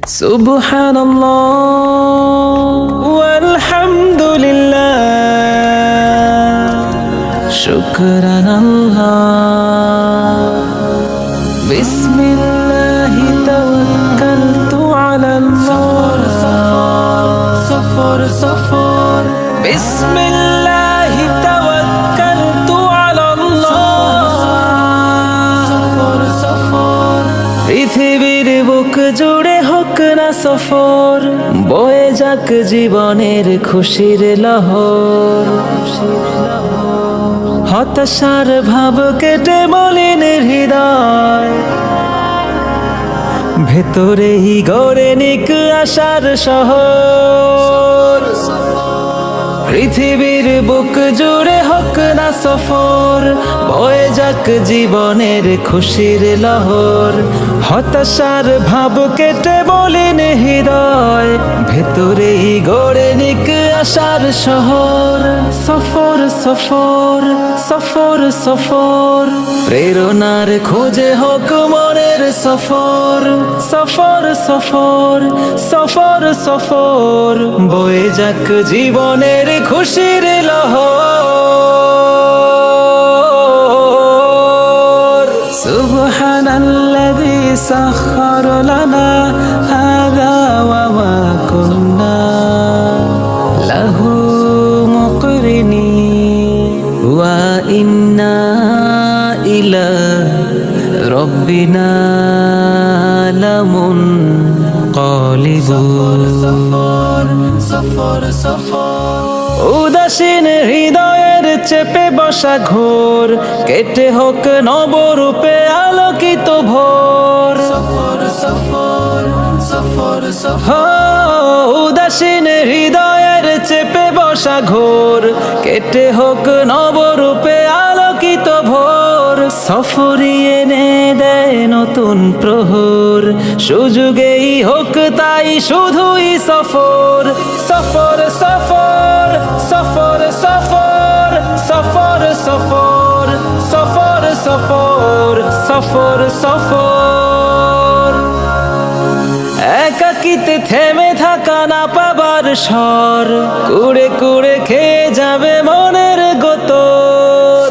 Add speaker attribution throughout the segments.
Speaker 1: সুবহানাল্লাহ ওয়ালহামদুলিল্লাহ শুকরানাল্লাহ বিসমিল্লাহি তাওয়াক্কালতু আলাল্লাহ সফর বিসমিল্লাহি তাওয়াক্কালতু আলাল্লাহ সফর পৃথিবীর বুক জুড়ে হোক না সফর, বয়ে যাক জীবনের খুশির লহর। হতাশার ভাব কেটে মলিন হৃদয়, ভেতরেই গড়ে নিক আশার শহর। পৃথিবীর বুক জুড়ে হোক না সফর, বয়ে যাক জীবনের খুশির লহর। হতাশার ভাব কেটে মলিন হৃদয়, ভেতরেই গড়ে নিক আশার শহর। সফর সফর সফর সফর, প্রেরণার খোঁজে হোক মনের সফর। সফর সফর সফর সফর, বয়ে যাক জীবনের খুশির লহর। সুবহানাল্লাযী সাখখারা লানা হাযা ওয়া মা কুন্না লাহু মুকরিনিন ওয়া ইন্না ইলা রাব্বিনা লামুনকালিবুন। উদাসীন হৃদয়ের চেপে বসা ঘোর, কেটে হোক নবরূপে আলোকিত ভোর। উদাসীন হৃদয়ের চেপে বসা ঘোর, কেটে হোক নবরূপে আলোকিত ভোর। সফরই এনে দেয় নতুন প্রহর, সুযোগেই হোক তাই শুধুই সফর। সফর সফর সফর সফর সফর সফর সফর সফর সফর সফর। একাকিতে থেমে থাকা না পাবার স্বর, কুড়ে কুড়ে খেয়ে যাবে মনের গোতর।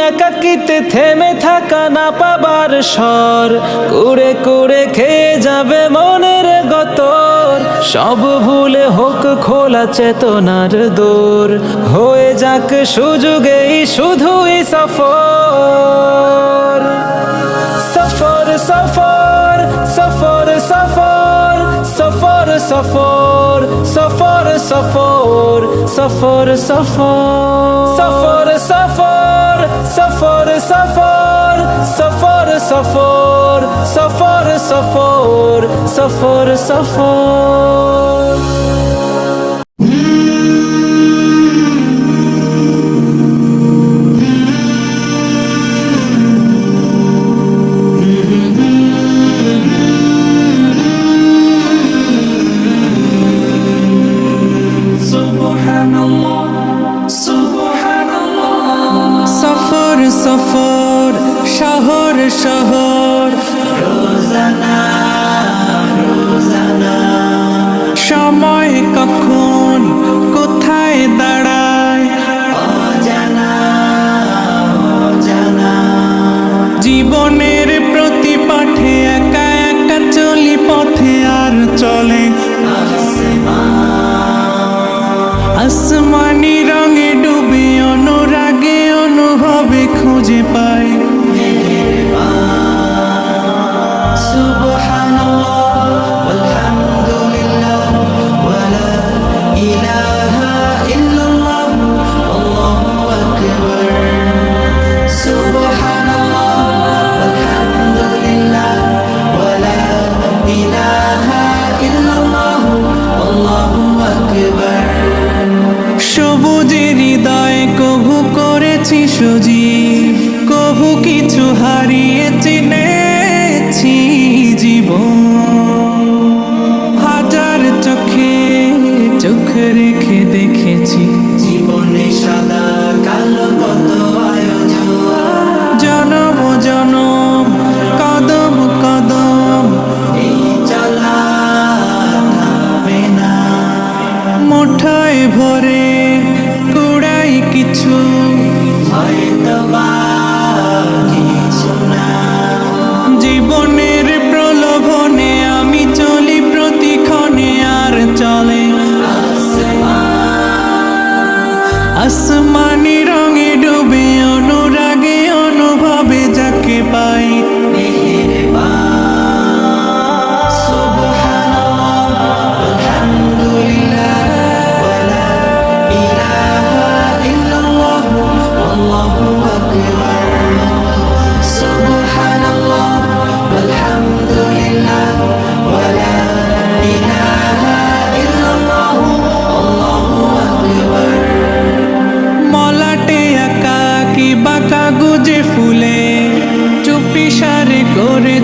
Speaker 1: একাকিতে থেমে থাকা না পাবার স্বর, কুড়ে কুড়ে খেয়ে যাবে মনের গতর। সব ভুলে হোক খোলা চেতনার দোর, হয়ে যাক সুযোগেই শুধুই সফর। সফর সফর সফর সফর সফর সফর সফর সফর সফর সফর সফর সফর সফর সফর সফর সফর সফর সফর সফর।
Speaker 2: সফর সফর শহর শহর,
Speaker 1: রোজানা রোজানা
Speaker 2: সময়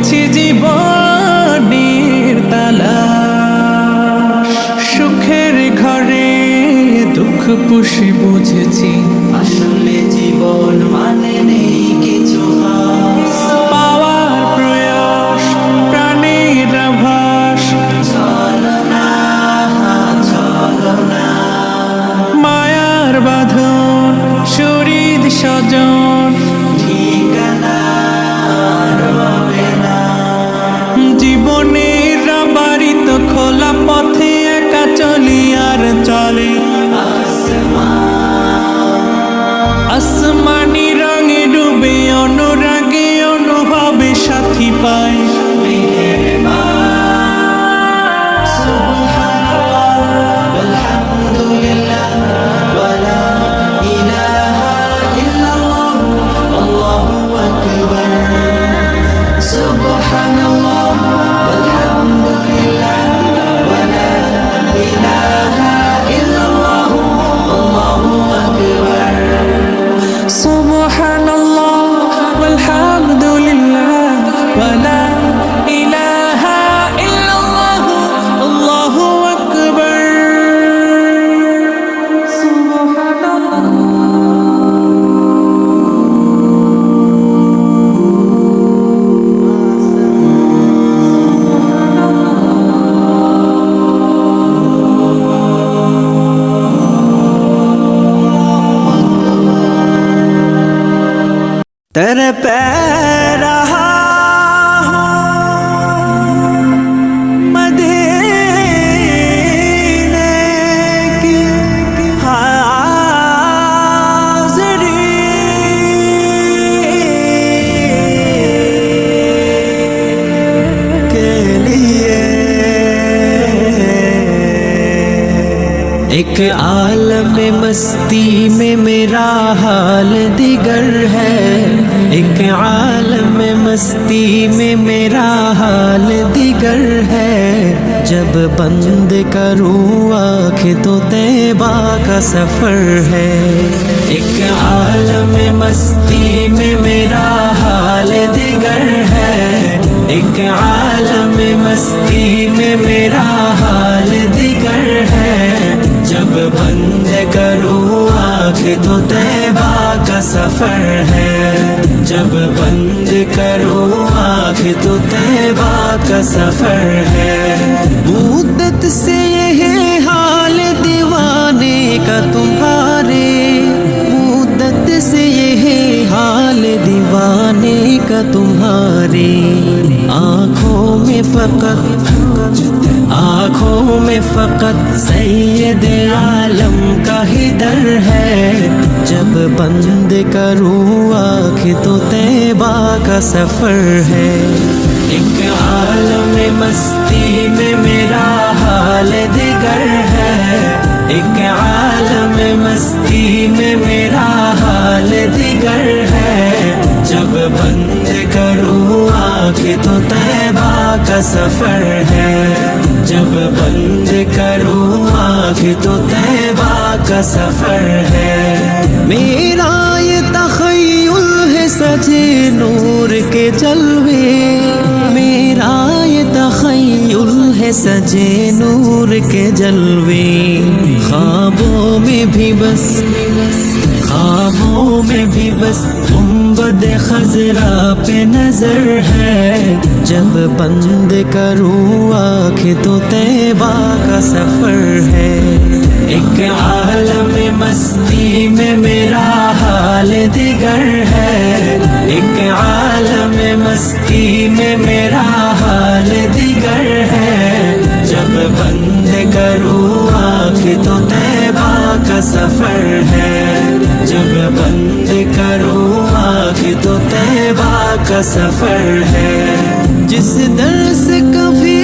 Speaker 2: পেয়েছি জীবনের তালাশ, সুখের ঘরে দুঃখ পুষে বুঝেছি
Speaker 1: আসলে জীবন মানে নেই কিছু খাস।
Speaker 2: পাওয়ার প্রয়াস প্রাণের আভাস,
Speaker 1: চলো না, চলো না,
Speaker 2: মায়ার বাঁধন শরীর স্বজন,
Speaker 1: ঠিকানা রবে না।
Speaker 2: জীবনের বাড়িত খোলা পথে একা চলি আর চলে আসমানি রঙে ডুবে অনুরাগে অনুভবে সাথী পায় সুবহানাল্লাহ ওয়ালহামদুলিল্লাহ ওয়ালা ইলাহা ইল্লাল্লাহ আল্লাহু আকবার।
Speaker 1: तड़प रहा हूँ मदीने की हाज़री के लिए। एक आलम मस्ती में मेरा हाल दिगर है, एक आलम मस्ती में मेरा हाल दिगर है। जब बंद करूँ आँखें तो तैबा का सफर है। एक आलम मस्ती में मेरा हाल दिगर है, एक आलम मस्ती में मेरा हाल दिगर है। जब बंद करूँ आँखें तो तैबा का सफर है, जब बंद करूँ आँखें तो तैबा का सफर है। मुद्दत से यही हाल दीवाने का तुम्हारे, मुद्दत से यही हाल दीवाने का तुम्हारे। आँखों में फकत सैयद आलम का ही दर है। जब बंद करूँ आँखें तो तैबा का सफर है। एक आलम मस्ती में मेरा हाल दिगर है, एक आलम मस्ती में मेरा हाल दिगर है। जब बंद करूँ आँखें तो तैबा का सफर है, जब बंद करूँ आँखें तो तैबा का सफर है। मेरा ये तख़य्युल है सजे नूर के जलवे, मेरा ये तख़य्युल है सजे नूर के जलवे। ख्वाबों में भी बस गुंबद खज़रा पे नजर है। जब बंद करूँ आँखें तो तैबा का सफर है। एक आलम मस्ती में मेरा हाल दिगर है, एक आलम मस्ती में मेरा हाल दिगर है। जब बंद करूँ आँखें तो तैबा का सफर है, जब बंद करूँ आँखें तो तैबा का सफर है। जिस दर से कभी